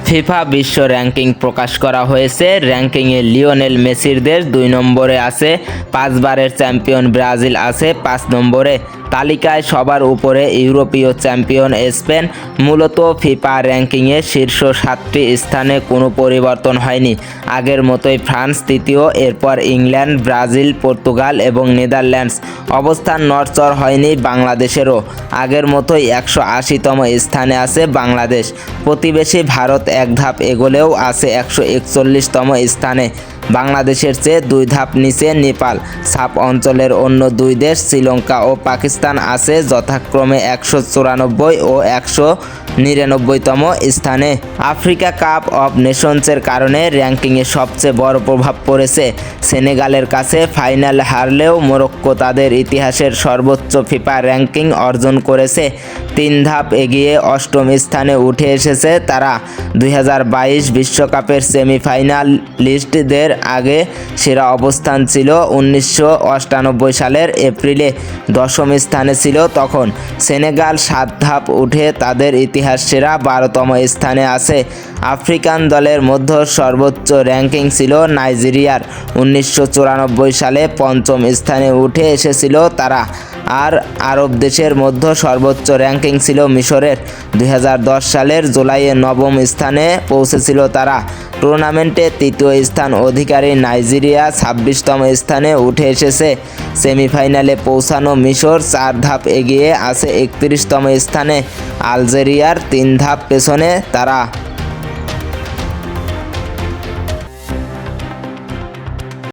FIFA বিশ্ব ranking প্রকাশ করা হয়েছে। র্যাঙ্কিংয়ে লিওনেল মেসির দেশ 2 নম্বরে আছে, 5 বারের চ্যাম্পিয়ন ব্রাজিল আছে 5 নম্বরে। তালিকায় সবার উপরে ইউরোপীয় চ্যাম্পিয়ন স্পেন। মূলত ফিফা র্যাঙ্কিংয়ে শীর্ষ 7টি স্থানে কোনো পরিবর্তন হয়নি, আগের মতোই ফ্রান্স তৃতীয়, এরপর ইংল্যান্ড, ব্রাজিল, পর্তুগাল এবং নেদারল্যান্ডস। অবস্থান নড়চড় হয়নি বাংলাদেশেরও, আগের মতোই 180তম স্থানে আছে বাংলাদেশ। প্রতিবেশী ভারত এক ধাপ এগোলেও আছে 141তম স্থানে। বাংলাদেশের চেয়ে 2 ধাপ নিচে নেপাল। সাব অঞ্চলের অন্য 2 দেশ শ্রীলঙ্কা ও পাকিস্তান আছে যথাক্রমে 194 ও 199তম স্থানে। আফ্রিকা কাপ অব নেশনসের কারণে র্যাঙ্কিংয়ে সবচেয়ে বড় প্রভাব পড়েছে। সেনেগালের কাছে ফাইনাল হারলেও মরক্কো তাদের ইতিহাসের সর্বোচ্চ ফিফা র্যাঙ্কিং অর্জন করেছে। 3 ধাপ এগিয়ে 8ম স্থানে উঠে এসেছে তারা। 2022 বিশ্বকাপের সেমিফাইনালিস্টদের আগে সেরা অবস্থান ছিল 1998 সালের এপ্রিলে, 10ম স্থানে ছিল তখন। সেনেগাল 7 ধাপ উঠে তাদের ইতিহাস সেরা 12তম স্থানে আছে। আফ্রিকান দলের মধ্যে সর্বোচ্চ র্যাঙ্কিং ছিল নাইজেরিয়ার, 1994 সালে 5ম স্থানে উঠে এসেছিল তারা। আর আরব দেশের মধ্যে সর্বোচ্চ র্যাঙ্কিং ছিল মিশরের, 2010 সালের জুলাইয়ে 9ম স্থানে পৌঁছেছিল তারা। টুর্নামেন্টে 3য় স্থান অধিকারী নাইজেরিয়া 26তম স্থানে উঠে এসেছে। সেমিফাইনালে পৌঁছানো মিশর 4 ধাপ এগিয়ে আছে 31তম স্থানে, আলজেরিয়ার 3 ধাপ পেছনে তারা।